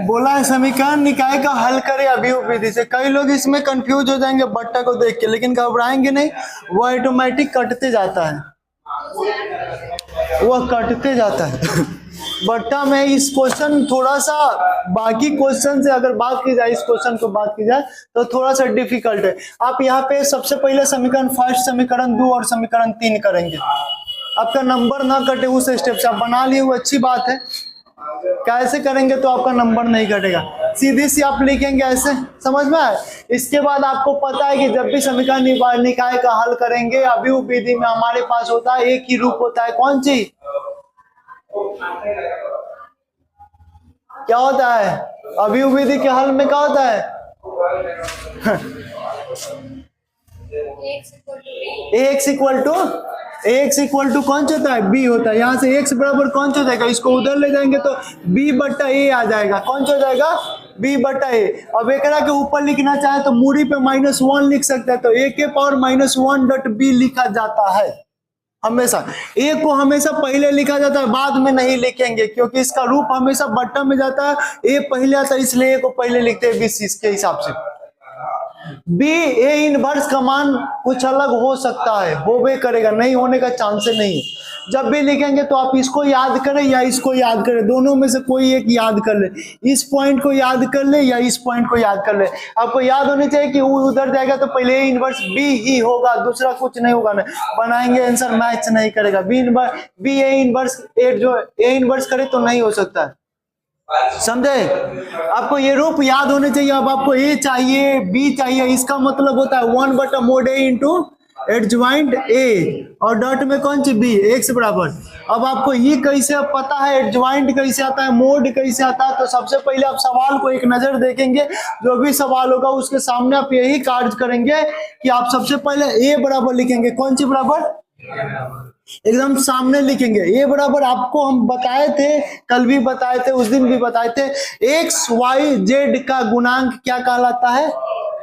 बोला है समीकरण निकाय का हल करे अभियोग विधि से। कई लोग इसमें कंफ्यूज हो जाएंगे बट्टा को देख के, लेकिन घबराएंगे नहीं, वो ऑटोमेटिक कटते जाता है, वह कटते जाता है। बट्टा में इस क्वेश्चन थोड़ा सा बाकी क्वेश्चन से अगर बात की जाए, इस क्वेश्चन को बात की जाए तो थोड़ा सा डिफिकल्ट है। आप यहाँ पे सबसे पहले समीकरण फर्स्ट, समीकरण 2 और समीकरण 3 करेंगे। आपका नंबर ना कटे उस स्टेप से आप बना लिए, वो अच्छी बात है। कैसे करेंगे तो आपका नंबर नहीं कटेगा, सीधी सी आप लिखेंगे ऐसे, समझ में आए। इसके बाद आपको पता है कि जब भी समीकरण निकाय का हल करेंगे अभियोग विधि में हमारे पास होता है एक ही रूप होता है, कौन सी, क्या होता है अभियोग विधि के हल में, क्या होता है x इक्वल टू कौन सा होता है, b होता है। यहाँ से x बराबर कौन सा हो जाएगा, इसको उधर ले जाएंगे तो b बट्टा a आ जाएगा, कौन सा हो जाएगा b बट्टा a। अब एक के ऊपर लिखना चाहे तो मूरी पे -1 लिख सकते हैं, तो a के पावर -1 डॉट b लिखा जाता है। हमेशा a को हमेशा पहले लिखा जाता है, बाद में नहीं लिखेंगे, क्योंकि इसका रूप हमेशा बट्टा में जाता है, a पहले आता है, इसलिए a को पहले लिखते हैं बीसीस के हिसाब से। बी ए इनवर्स का मान कुछ अलग हो सकता है, होवे करेगा, नहीं होने का चांस नहीं। जब भी लिखेंगे तो आप इसको याद करें या इसको याद करें, दोनों में से कोई एक याद कर ले, इस पॉइंट को याद कर ले या इस पॉइंट को याद कर ले। आपको याद होनी चाहिए कि वो उधर जाएगा तो पहले ए इनवर्स बी ही होगा, दूसरा कुछ नहीं होगा, नहीं बनाएंगे आंसर मैच नहीं करेगा। बी ए इनवर्स जो ए इनवर्स करे तो नहीं हो सकता है, समझे। आपको ये रूप याद होने चाहिए। अब आपको ए चाहिए, बी चाहिए, इसका मतलब होता है 1 बटा mode A into adjoint A और डॉट में कौन सी बी, एक्स बराबर। अब आपको ये कैसे पता है, एडजॉइंट कैसे आता है, मोड कैसे आता है, तो सबसे पहले आप सवाल को एक नजर देखेंगे, जो भी सवाल होगा उसके सामने आप यही कार्य करेंगे कि आप सबसे पहले ए बराबर लिखेंगे, कौन सी बराबर, एकदम सामने लिखेंगे। ए बराबर आपको हम बताए थे, कल भी बताए थे, उस दिन भी बताए थे, एक्स वाई जेड का गुणांक क्या कहलाता है,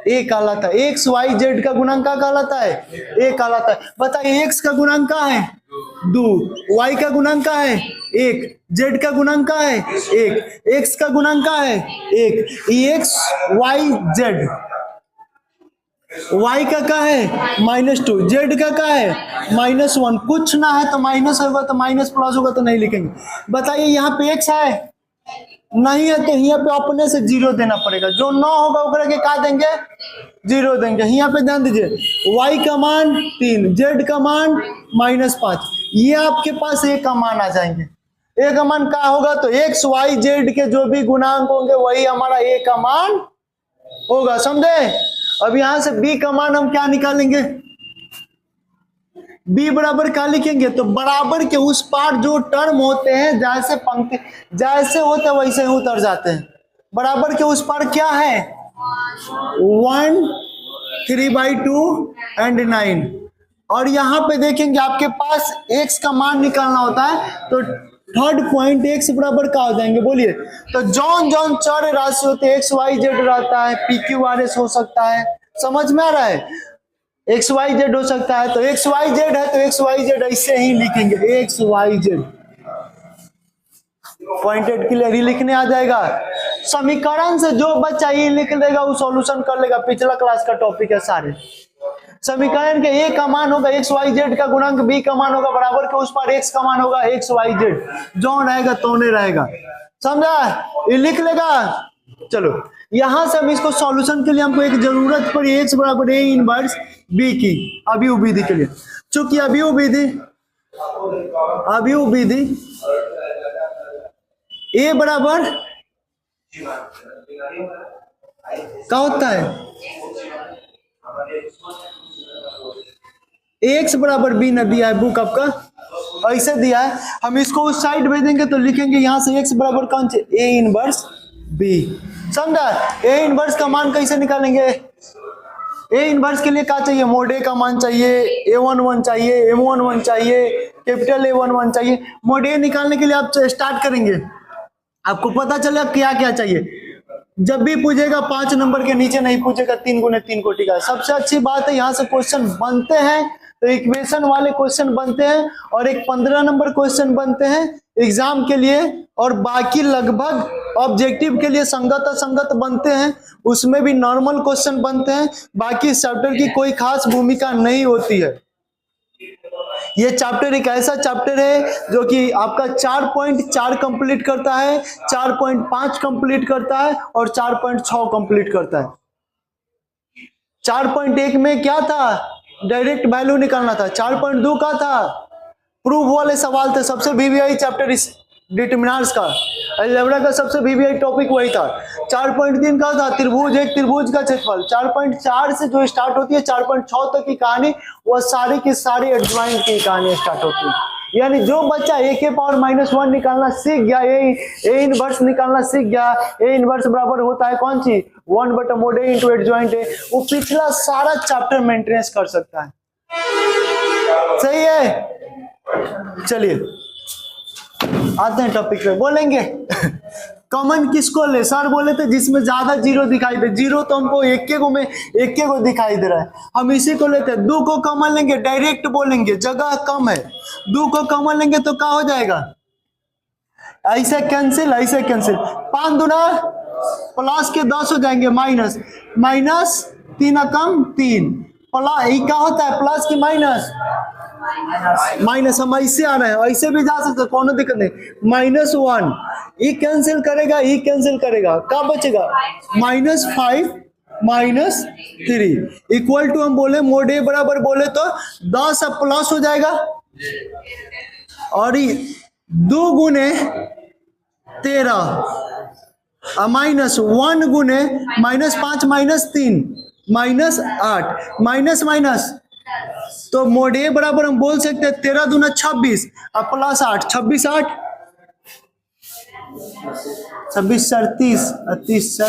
ए कहलाता है। एक्स वाई जेड का गुणांक क्या कहलाता है, ए कहलाता है। बताइए एक्स का गुणांक क्या है 2, वाई का गुणांक क्या है 1, जेड का गुणांक क्या है 1, एक्स का गुणांक क्या है 1। एक्स वाई जेड, y का क्या है -2, z का क्या है -1, कुछ ना है तो माइनस होगा तो माइनस, प्लस होगा तो नहीं लिखेंगे। बताइए यहाँ पे x है, नहीं है तो यहाँ पे अपने से 0 देना पड़ेगा, जो 9 होगा उधर के क्या देंगे 0 देंगे। यहाँ पे ध्यान दीजिए, y का मान 3, z का मान -5, ये आपके पास a का मान आ जाएंगे। a का मान क्या होगा तो x y z के जो भी गुणांक होंगे वही हमारा a का मान होगा, समझे। अब यहां से b का मान हम क्या निकालेंगे, b बराबर क्या लिखेंगे, तो बराबर के उस पार जो टर्म होते हैं, जैसे पंक्ति जैसे होते हैं वैसे ही उतर जाते हैं। बराबर के उस पार क्या है 1, 3/2 एंड 9। और यहाँ पे देखेंगे आपके पास x का मान निकालना होता है, तो थर्ड पॉइंट x बराबर क्या हो जाएंगे बोलिए। तो जौन जौन चर राशि होते हैं, एक्स वाई जेड रहता है, पी क्यू आर एस हो सकता है, समझ में आ रहा है, एक्स वाई जेड हो सकता है, तो एक्स वाई जेड है तो एक्स वाई जेड ऐसे ही लिखेंगे, X Y Z pointed clear ही लिखने आ जाएगा। समीकरण से जो बच्चा ये लिख लेगा वो सॉल्यूशन कर लेगा, पिछला क्लास का टॉपिक है सारे। समीकरण के ए का मान होगा एक्स वाई जेड का गुणांक, बी का मान होगा बराबर के उस पर एक्स का मान होगा एक्स वाई जेड, जो रहेगा तो नहीं रहेगा, समझा, ये लिख लेगा। चलो यहां से हम इसको सॉल्यूशन के लिए हमको एक जरूरत पड़ी एक्स बराबर ए इनवर्स बी की, अभियोग विधि के लिए। चूंकि अभियोग विधि ए बराबर क्या होता है, एक्स बराबर बी न दिया है, बुक आपका ऐसे दिया है, हम इसको उस साइड भेजेंगे तो लिखेंगे यहां से एक्स बराबर कौन से ए इनवर्स बी, समझा। ए इनवर्स का मान कैसे निकालेंगे, ए इनवर्स के लिए क्या चाहिए, मोड ए का मान चाहिए, A11 चाहिए, M11 चाहिए, कैपिटल A11 चाहिए। मोड ए निकालने के लिए आप स्टार्ट करेंगे, आपको पता चलेगा क्या क्या चाहिए। जब भी पूछेगा 5 नंबर के नीचे नहीं पूछेगा, 3 गुने 3 कोटि का। सबसे अच्छी बात है यहाँ से क्वेश्चन बनते हैं तो इक्वेशन वाले क्वेश्चन बनते हैं, और एक 15 नंबर क्वेश्चन बनते हैं एग्जाम के लिए और बाकी लगभग ऑब्जेक्टिव के लिए संगत असंगत बनते हैं, उसमें भी नॉर्मल क्वेश्चन बनते हैं। बाकी चैप्टर की कोई खास भूमिका नहीं होती है। ये चैप्टर एक ऐसा चैप्टर है जो कि आपका 4.4 कंप्लीट करता है, 4.5 कंप्लीट करता है और 4.6 कंप्लीट करता है। 4.1 में क्या था, डायरेक्ट वैल्यू निकालना था। 4.2 का था प्रूफ वाले सवाल थे। सबसे वीवीआई चैप्टर इस डिटरमिनर्स का, अलजेब्रा का सबसे वीवीआई टॉपिक वही था। 4.3 का था त्रिभुज, एक त्रिभुज का क्षेत्रफल। 4.4 से जो स्टार्ट होती है 4.6 तक की कहानी, वह सारी की सारी एडजॉइंट की कहानी स्टार्ट होती है। यानी जो बच्चा ए के पावर -1 निकालना सीख गया, ए इनवर्स निकालना सीख गया, ए इनवर्स बराबर होता है कौन सी 1/mod A इंटू एडजॉइंट है, वो पिछला सारा चैप्टर मेंटेनेंस कर सकता है। सही है। चलिए आते हैं टॉपिक पे, बोलेंगे कॉमन किसको ले? सर बोले थे जिसमें ज्यादा जीरो दिखाई दे। जीरो तो हमको एक के को दिखाई दे रहा है, हम इसी को लेते हैं। 2 को कॉमन लेंगे, डायरेक्ट बोलेंगे, जगह कम है। 2 को कॉमन लेंगे तो क्या हो जाएगा, ऐसे कैंसिल, ऐसे कैंसिल। 5 दूना प्लस के 10 हो जाएंगे, माइनस माइनस 3 कम 3 प्लस, क्या होता है प्लस की माइनस माइनस। हम ऐसे आ रहे हैं, ऐसे भी जा सकते, कोनो दिक्कत नहीं। -1 ये कैंसिल करेगा, ये कैंसिल करेगा, क्या बचेगा -5 -3 इक्वल टू, हम बोले मोड ए बराबर बोले तो 10 अब प्लस हो जाएगा और 2 गुने 13 -1 गुने -5 -3 -8 माइनस माइनस, तो मोड ए बराबर हम बोल सकते हैं 13 दूना 26 और प्लस 8, 26 8 26 30 30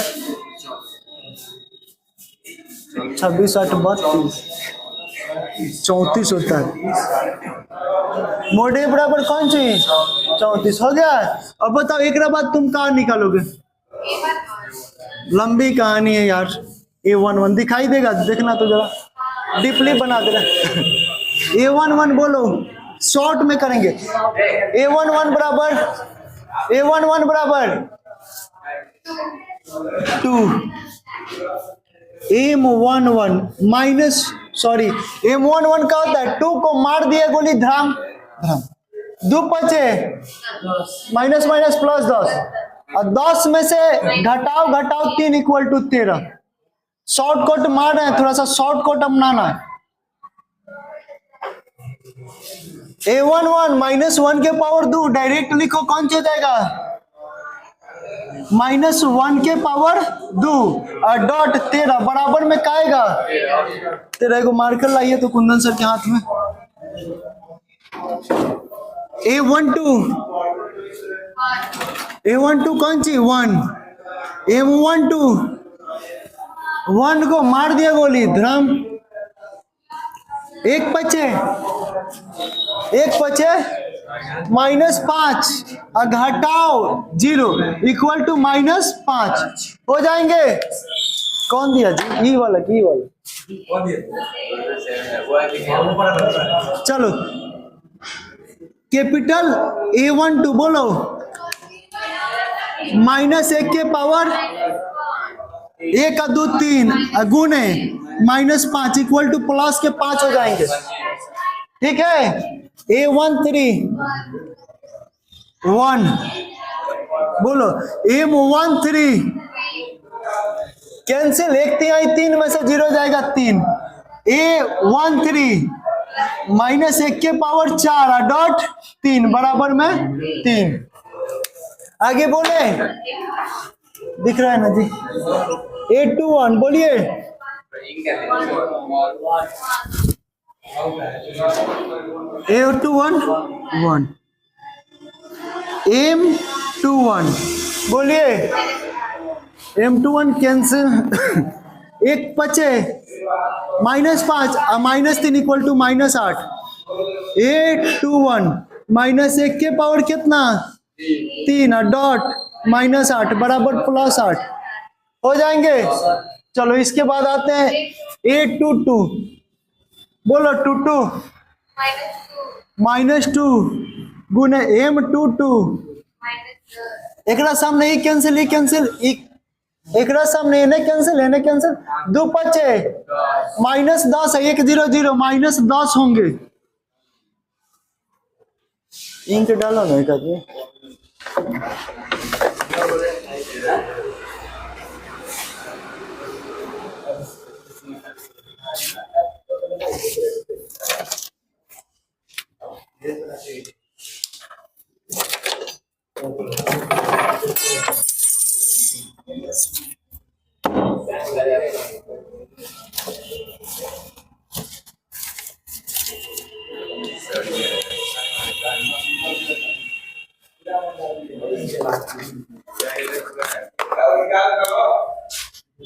26 8 32 34 होता है। मोड ए बराबर कौन सी 34 हो गया। अब बताओ एक बाद तुम कहाँ निकालोगे? लंबी कहानी है यार। A11 दिखाई देगा, देखना तो जरा डीपली बना दे रहा। A11 बोलो, शॉर्ट में करेंगे। A11 बराबर 2 M11 माइनस सॉरी M11 का होता है 2 को मार दिया गोली धराम धराम, 2 बचे माइनस माइनस प्लस 10 और 10 में से घटाओ 3 इक्वल टू 13। शॉर्टकट मार रहे हैं, थोड़ा सा शॉर्टकट अपनाना है। A11 -1 के पावर 2 डायरेक्ट लिखो, कौन सा जाएगा -1 के पावर 2 और डॉट 13 बराबर में काएगा 13 को मार्कर लाइए तो कुंदन सर के हाथ में। A12 कौन सी 1 M12 1 को मार दिया गोली धर्म, एक बचे -5 और घटाओ 0 इक्वल टू -5 हो जाएंगे। कौन दिया जी? ई वाला की वाला। चलो कैपिटल A12 बोलो, -1 के पावर 1 का 2 3 गुने -5 इक्वल टू प्लस के 5 हो जाएंगे। ठीक है। A13 1 बोलो, M13 कैंसिल, 1/3 में से 0 जाएगा 3। A13 -1 के पावर 4 डॉट 3 बराबर में 3। आगे बोले, दिख रहा है ना जी? A21 बोलिए। A21 1 M21 बोलिए। M21 कैंसिल, एक बचे -5 और -3 इक्वल टू -8। A21 -1 के पावर कितना 3 और डॉट -8 बराबर +8 हो जाएंगे। चलो इसके बाद आते हैं A22 बोलो, 22 -2 गुने M22 एकरा सामने ही कैंसिल एकरा सामने एने कैंसिल 2 5 -10 1 0 0 -10 होंगे। इंक डालो ना एक आदमी।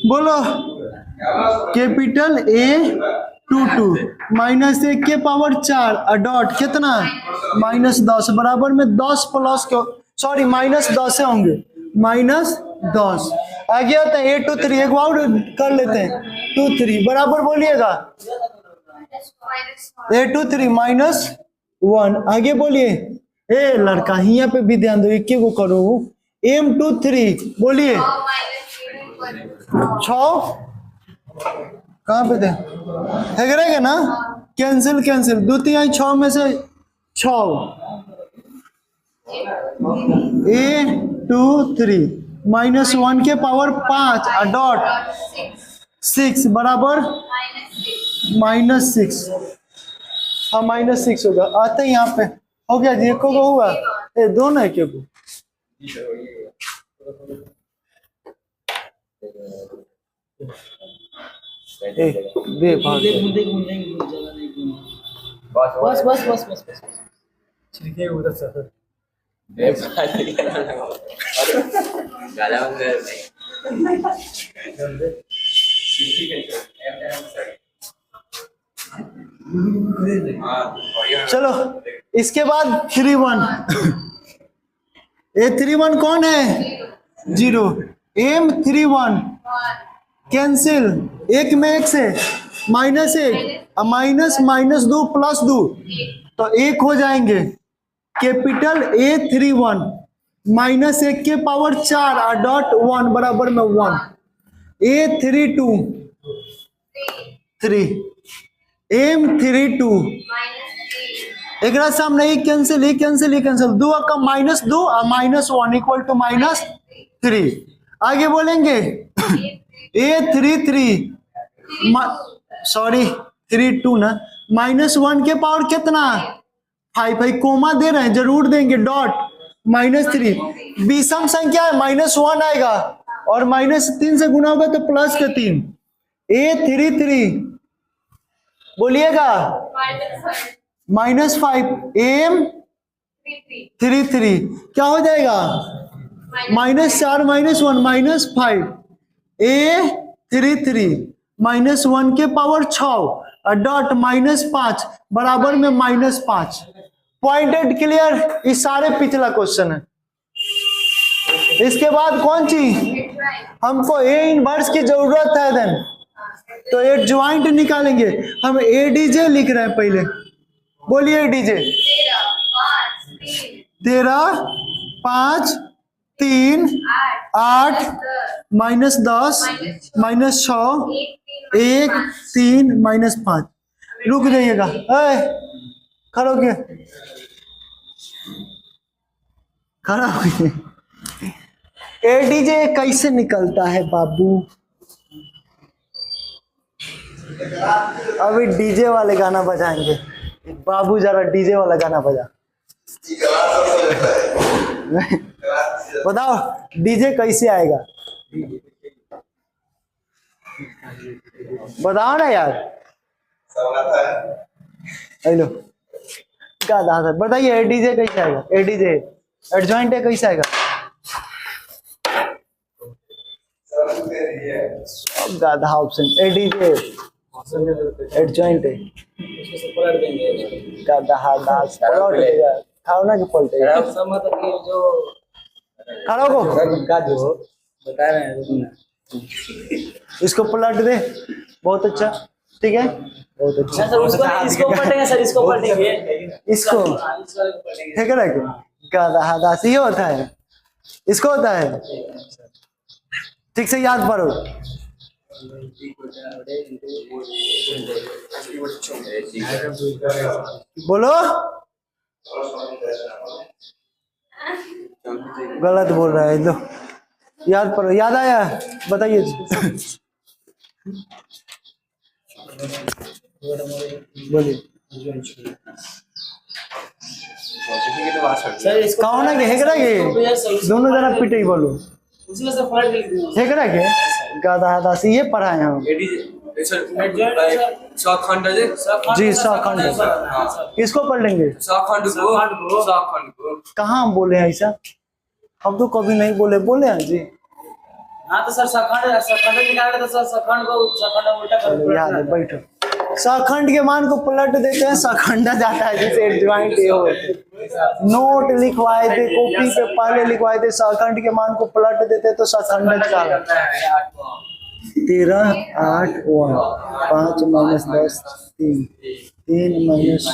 बोलो कैपिटल A22 माइनस 1 के पावर 4 डॉट कितना -10 बराबर में 10 प्लस के सॉरी -10 होंगे -10 आगे आता है A23 एक और कर लेते हैं 23 बराबर बोलिएगा A23 -1 आगे बोलिए ए लड़का यहाँ पे भी ध्यान दो एक को करो M23 बोलिए 6 कहाँ पे थे है ना कैंसिल 2 3 6 में से 6 A23 -1 के पावर 5 डॉट 6 बराबर -6 हाँ -6 होगा आते हैं यहाँ पे हो गया जी को हुआ ए दोनों है क्यों दे बस ठीक है उधर से चलो इसके बाद 3-1 A31 कौन है 0 M31 कैंसिल 1 में 1 से -1 -2 +2 तो 1 हो जाएंगे कैपिटल A31 -1 के पावर 4 डॉट 1 बराबर में 1 A32 3 M32 एक सामने ही कैंसिल 2 का -2 और -1 इक्वल टू -3 आगे बोलेंगे A33 सॉरी 32 ना -1 के पावर कितना 5 भाई कोमा दे रहे हैं जरूर देंगे डॉट -3 विषम संख्या है -1 आएगा और -3 से गुना होगा तो +3 A33 बोलिएगा -5 M33 क्या हो जाएगा -4 -1 -5 A33 -1 के पावर 6 डॉट -5 बराबर में -5 पॉइंटेड क्लियर ये सारे पिछला क्वेश्चन है। इसके बाद कौन सी हमको A इनवर्स की जरूरत है देन तो एडजॉइंट निकालेंगे हम ADJ लिख रहे हैं पहले बोलिए ADJ 13 5 3 8 -10 -6 1 3 -5 रुक जाइएगा खड़ा हो ADJ कैसे निकलता है बाबू अभी डीजे वाले गाना बजाएंगे बाबू जरा डीजे वाला गाना बजा बताओ डीजे कैसे आएगा बताओ ना यार हेलो क्या दादा बताइए डीजे कैसे आएगा एडीजे एडजॉइंट है कैसे आएगा गाधा ऑप्शन एडीजे एडजॉइंट है गाधा दास पलट देगा खाओ ना कि पलटेगा मतलब कि जो खड़ा को का जो बता रहे हैं इसको पलट दे बहुत अच्छा ठीक है, बहुत अच्छा। सर उसको इसको पढ़ेंगे सर, इसको पढ़ेंगे, इसको ठीक है ये होता है, इसको होता है, ठीक से याद पढ़ो। बोलो, गलत बोल रहा है, लो याद पढ़ो, याद आया बताइए। बोलिए कौन है हेकरा के दोनों जना पिटे ही बोलो हेकरा के गाधा हादा से ये पढ़ाए हम जी सखंड। किसको पढ़ लेंगे? कहाँ हम बोले हैं ऐसा? हम तो कभी नहीं बोले, बोले हैं जी। हाँ तो सर सखंड निकाल, तो सर सखंड उल्टा कर, याद है, बैठो। सखंड के मान को पलट देते हैं, सखंडा जाता है, जैसे ज्वाइंट ये होते। नोट लिखवाए थे, कॉपी पे पहले लिखवाए थे, सखंड के मान को पलट देते तो सखंड निकाल। 13 8 1 5 माइनस 10 3 3 माइनस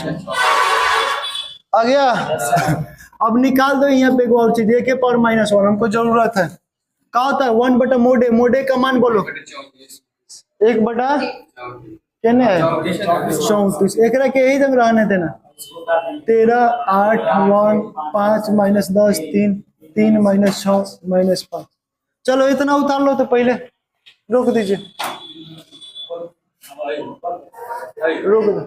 आ गया। अब निकाल दो यहाँ पे एक और चीज, एक पावर -1 हमको जरूरत है। क्या होता है 1 बटा मोडे, मोडे का मान बोलो 1 बटा केने है 34। एकरा के यही जगह रहने थे ना। 13 8 1 5 माइनस 10 3 3 माइनस 6 माइनस 5। चलो इतना उतार लो तो पहले रोक दीजिए, रोक दो।